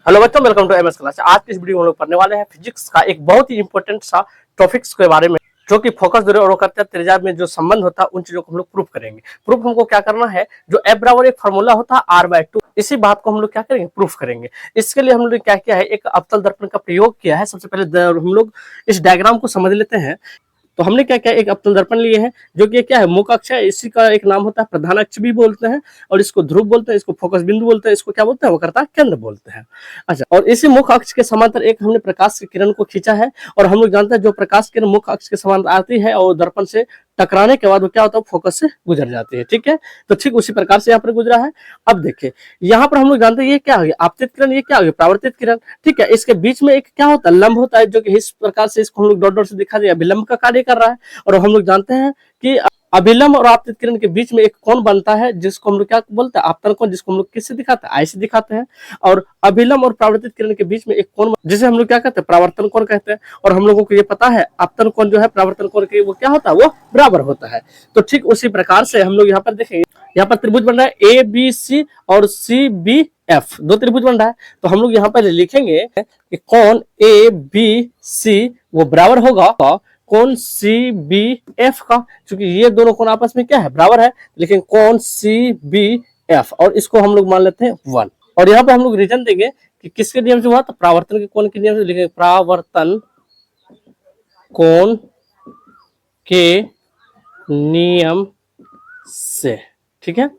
Hello बच्चों, welcome to MS class. आज की इस वीडियो में हम लोग पढ़ने वाले हैं फिजिक्स का एक बहुत ही इंपॉर्टेंट सा टॉपिक्स के बारे में, जो कि फोकस दूरी और त्रिज्या में जो संबंध होता है उन चीजों को हम लोग प्रूफ करेंगे। प्रूफ हमको क्या करना है, जो F बराबर एक फार्मूला होता है R/2, इसी बात को हम लोग क्या करेंगे, प्रूफ करेंगे। इसके लिए हम लोग ने क्या किया है, एक अवतल दर्पण का प्रयोग किया है। सबसे पहले हम लोग इस डायग्राम को समझ लेते हैं। तो हमने क्या किया, एक अवतल दर्पण लिए हैं, जो कि क्या है, मुख्य अक्ष है। इसी का एक नाम होता है प्रधान अक्ष भी बोलते हैं, और इसको ध्रुव बोलते हैं, इसको फोकस बिंदु बोलते हैं, इसको क्या बोलते हैं, वक्रता केंद्र बोलते हैं। अच्छा, और इसी मुख्य अक्ष के समांतर एक हमने प्रकाश की किरण को खींचा है, और हम लोग जानते हैं जो प्रकाश किरण मुख्य अक्ष के समांतर आती है और दर्पण से टकराने के बाद वो क्या होता है, फोकस से गुजर जाती है। ठीक है, तो ठीक उसी प्रकार से यहाँ पर गुजरा है। अब देखिए, यहाँ पर हम लोग जानते हैं ये क्या हो गया, आपतित किरण, ये क्या हो गया, परावर्तित किरण। ठीक है, इसके बीच में एक क्या होता है, लंब होता है, जो कि इस प्रकार से इसको हम लोग डॉट डॉट से दिखा दिया, विलंब का कार्य कर रहा है। और हम लोग जानते हैं कि अभिलंब और आपतित किरण के बीच में एक कोण बनता है, जिसको हम लोग क्या बोलते हैं, आपतन कोण, जिसको हम लोग किससे दिखाते हैं, आई से दिखाते हैं। और अभिलंब और परावर्तित किरण के बीच में एक कोण, जिसे हम लोग क्या कहते हैं, परावर्तन कोण कहते हैं। और हम लोगों को ये पता है, आपतन कोण जो है परावर्तन कोण के वो क्या होता है, वो बराबर होता है। तो ठीक उसी प्रकार से हम लोग यहाँ पर देखेंगे, यहाँ पर त्रिभुज बन रहा है ABC और CBF, दो त्रिभुज बन रहा है। तो हम लोग यहाँ पर लिखेंगे कि कोण ABC वो बराबर होगा कोण CBF का, क्योंकि ये दोनों कोण आपस में क्या है, बराबर है। लेकिन कोण CBF, और इसको हम लोग मान लेते हैं 1। और यहाँ पे हम लोग रीजन देंगे कि किसके नियम से हुआ, तो परावर्तन के कोण के नियम से लिखेंगे, परावर्तन कोण के नियम से। ठीक है,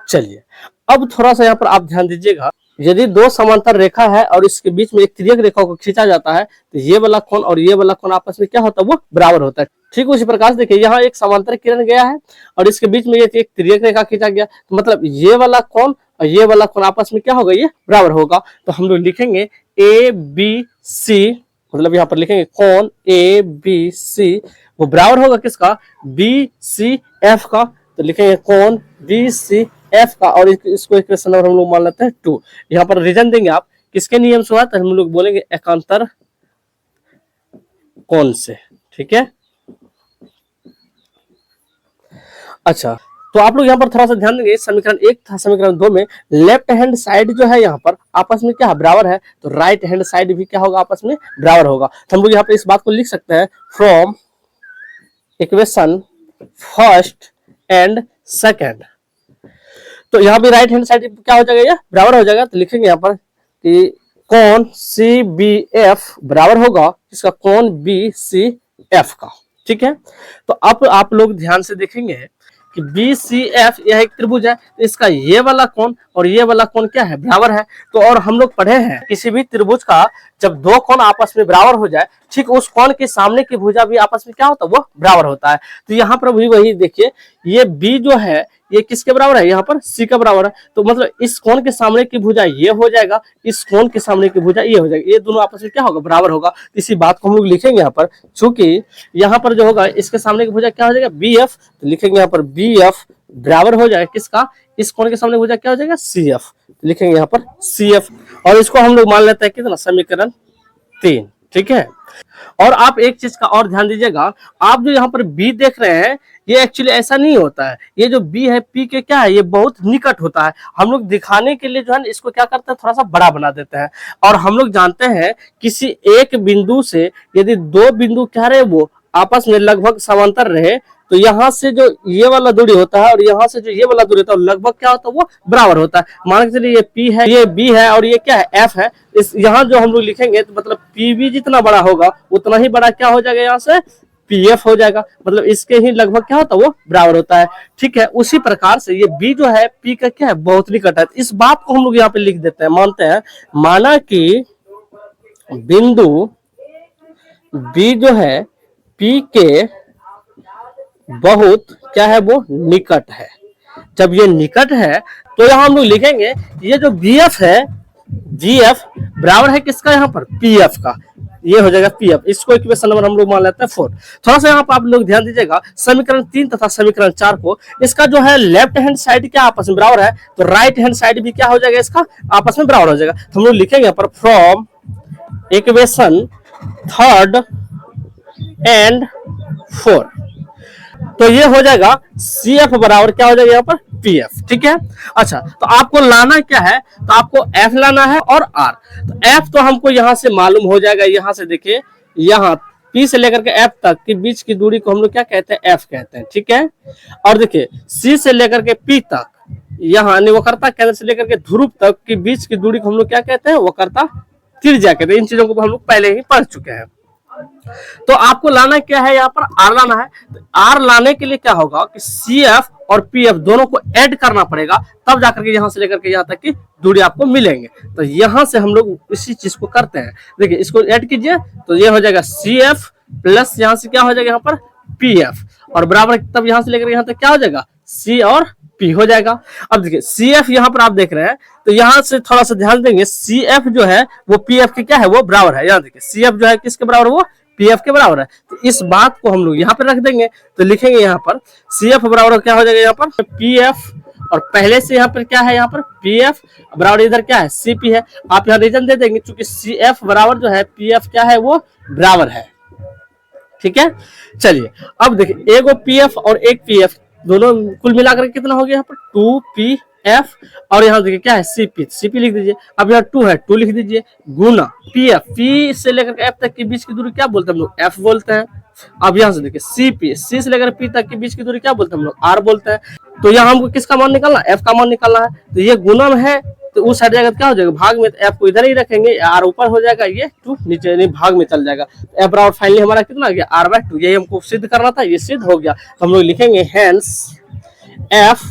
चलिए अब थोड़ा सा यहाँ पर आप ध्यान दीजिएगा। यदि दो समांतर रेखा है और इसके बीच में एक तिर्यक रेखा को खींचा जाता है, तो ये वाला कोण और ये वाला कोण आपस में क्या होता है, वो बराबर होता है। ठीक उसी प्रकार से देखिए, यहाँ एक समांतर किरण गया है और इसके बीच में ये एक तिर्यक रेखा खींचा गया, तो मतलब ये वाला कोण और ये वाला कोण आपस में क्या होगा, ये बराबर होगा। तो हम लोग लिखेंगे ABC, मतलब यहाँ पर लिखेंगे कोण ABC वो बराबर होगा किसका, BCF का। तो लिखेंगे कोण BCF का, और इसको इक्वेशन नंबर हम लोग मान लेते हैं 2। यहाँ पर रीजन देंगे आप किसके नियम से हुआ, तो हम लोग बोलेंगे एकांतर कोण से। ठीक है, अच्छा, तो आप लोग यहाँ पर थोड़ा सा ध्यान देंगे, समीकरण 1 था समीकरण 2 में लेफ्ट हैंड साइड जो है यहाँ पर आपस में क्या है, बराबर है। तो राइट हैंड साइड भी क्या होगा, आपस में बराबर होगा। तो हम लोग यहाँ पर इस बात को लिख सकते हैं, from equation first and second. तो यहाँ भी राइट हैंड साइड क्या हो जाएगा, ये बराबर हो जाएगा। तो लिखेंगे यहाँ पर कि कोण CBF बराबर होगा इसका कोण BCF का। ठीक है, तो अब आप लोग ध्यान से देखेंगे कि BCF यह एक त्रिभुज है, तो इसका ये वाला कोण और ये वाला कोण क्या है, बराबर है। तो और हम लोग पढ़े हैं, किसी भी त्रिभुज का जब दो कोण आपस में बराबर हो जाए, ठीक उस कोण के सामने की भुजा भी आपस में क्या होता है, वो बराबर होता है। तो यहाँ पर भी वही देखिए, ये B जो है ये किसके बराबर है, यहाँ पर C का बराबर है। तो मतलब इस कोण के सामने की भुजा ये हो जाएगा, इस कोण के सामने की भुजा ये हो जाएगी, ये दोनों आपस में क्या होगा, बराबर होगा। इसी बात को हम लोग लिखेंगे यहाँ पर, चूंकि यहाँ पर जो होगा इसके सामने की भुजा क्या हो जाएगा, BF। तो लिखेंगे यहाँ पर BF बराबर हो जाएगा किसका, इस कोण के सामने भुजा क्या हो जाएगा, CF। तो लिखेंगे यहाँ पर CF, और इसको हम लोग मान लेते हैं कितना, समीकरण 3। ठीक है, और आप एक चीज का और ध्यान दीजिएगा, आप जो यहाँ पर B देख रहे हैं, ये एक्चुअली ऐसा नहीं होता है। ये जो B है P के क्या है, ये बहुत निकट होता है। हम लोग दिखाने के लिए जो है इसको क्या करते हैं, थोड़ा सा बड़ा बना देते हैं। और हम लोग जानते हैं किसी एक बिंदु से यदि दो बिंदु क्या रहे, वो आपस में लगभग समांतर रहे, तो यहाँ से जो ये वाला दूरी होता है और यहाँ से जो ये वाला दूरी होता है, लगभग क्या होता है, वो बराबर होता है। मान के चलिए ये P है, ये B है, और ये क्या है, F है। इस यहाँ जो हम लोग लिखेंगे, तो मतलब PB जितना बड़ा होगा उतना ही बड़ा क्या हो जाएगा, यहाँ से PF हो जाएगा। मतलब इसके ही लगभग क्या होता है, वो बराबर होता है। ठीक है, उसी प्रकार से ये B जो है P का क्या है, बहुत निकट है। इस बात को हम लोग यहाँ पे लिख देते हैं, मानते हैं, माना कि बिंदु B जो है P के बहुत क्या है, वो निकट है। जब ये निकट है तो यहाँ हम लोग लिखेंगे ये जो BF है, GF बराबर है किसका, यहाँ पर PF का। ये हो जाएगा PF। इसको इक्वेशन नंबर हम लोग मान लेते हैं 4। थोड़ा सा यहाँ पर आप लोग ध्यान दीजिएगा, समीकरण 3 तथा समीकरण 4 को, इसका जो है लेफ्ट हैंड साइड क्या आपस में बराबर है, तो राइट हैंड साइड भी क्या हो जाएगा, इसका आपस में बराबर हो जाएगा। तो हम लोग लिखेंगे यहाँ पर फ्रॉम इक्वेशन 3 एंड 4। तो ये हो जाएगा सी एफ बराबर क्या हो जाएगा यहाँ पर पी एफ। ठीक है, अच्छा तो आपको लाना क्या है, तो आपको एफ लाना है और आर। तो एफ तो हमको यहाँ से मालूम हो जाएगा, यहाँ से देखिए यहाँ पी से लेकर के एफ तक के बीच की दूरी को हम लोग क्या कहते हैं, एफ कहते हैं। ठीक है, और देखिए सी से लेकर के पी तक, यहाँ वक्रता केंद्र से लेकर के ध्रुव तक के बीच की दूरी को हम लोग क्या कहते हैं, वक्रता त्रिज्या कहते हैं। इन चीजों को हम लोग पहले ही पढ़ चुके हैं। तो आपको लाना क्या है, यहाँ पर आर लाना है। तो आर लाने के लिए क्या होगा कि सी एफ और पी एफ दोनों को ऐड करना पड़ेगा, तब जाकर के यहाँ से लेकर के यहाँ तक की दूरी आपको मिलेंगे। तो यहाँ से हम लोग इसी चीज को करते हैं। देखिए इसको ऐड कीजिए तो ये हो जाएगा सी एफ प्लस यहाँ से क्या हो जाएगा यहाँ पर पी एफ, और बराबर तब यहाँ से लेकर यहाँ तक क्या हो जाएगा, सी और पी हो जाएगा। अब देखिए सी एफ यहाँ पर आप देख रहे हैं, तो यहाँ से थोड़ा सा ध्यान देंगे, सी एफ जो है वो पी एफ के क्या है, वो बराबर है। यहाँ देखिए सी एफ जो है किसके बराबर है, वो पी एफ के बराबर है। तो इस बात को हम लोग यहाँ पर रख देंगे, तो लिखेंगे यहाँ पर सी एफ बराबर क्या हो जाएगा, यहाँ पर पी एफ, और पहले से यहाँ पर क्या है, यहाँ पर पी एफ बराबर इधर क्या है, सी पी है। आप यहाँ रीजन दे देंगे, चूंकि सी एफ बराबर जो है पी एफ क्या है, वो बराबर है। ठीक है, चलिए अब देखिए एक पी एफ और एक पी एफ दोनों कुल मिलाकर कितना हो गया, यहाँ पर 2pf, और यहाँ देखिए क्या है cp लिख दीजिए। अब यहाँ 2 है, 2 लिख दीजिए, गुना pf, p से लेकर f तक के बीच की दूरी क्या बोलते हैं हम लोग, f बोलते हैं। अब यहाँ से देखिए cp, c से लेकर p तक के बीच की दूरी क्या बोलते हैं हम लोग, r बोलते हैं। तो यहाँ हमको किसका मान निकालना, f का मान निकालना है। तो ये गुणन है, तो उस हट जाएगा, क्या हो जाएगा भाग में, तो f को इधर ही रखेंगे, r ऊपर हो जाएगा, ये 2 नीचे नहीं भाग में चल जाएगा। तो f बराबर फाइनली हमारा कितना आ गया, r/2। यही हमको सिद्ध करना था, ये सिद्ध हो गया। तो हम लोग लिखेंगे हेंस f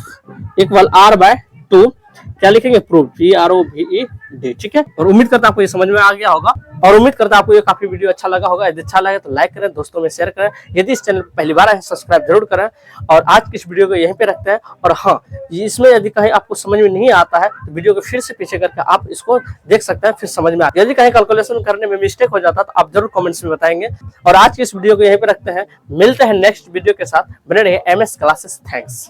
इक्वल r/2, क्या लिखेंगे, प्रूव, PROVED। ठीक है, और उम्मीद करता आपको ये समझ में आ गया होगा, और उम्मीद करता आपको ये काफी वीडियो अच्छा लगा होगा। यदि अच्छा लगे तो लाइक करें, दोस्तों में शेयर करें। यदि इस चैनल पर पहली बार है सब्सक्राइब जरूर करें। और आज की इस वीडियो को यहीं पे रखते हैं। और हाँ, इसमें यदि कहीं आपको समझ में नहीं आता है तो वीडियो को फिर से पीछे करके आप इसको देख सकते हैं, फिर समझ में आता है। यदि कहीं कैलकुलेशन करने में मिस्टेक हो जाता है तो आप जरूर कमेंट्स में बताएंगे। और आज की इस वीडियो को यहीं पे रखते हैं, मिलते हैं नेक्स्ट वीडियो के साथ। बने रहिए MS क्लासेस। थैंक्स।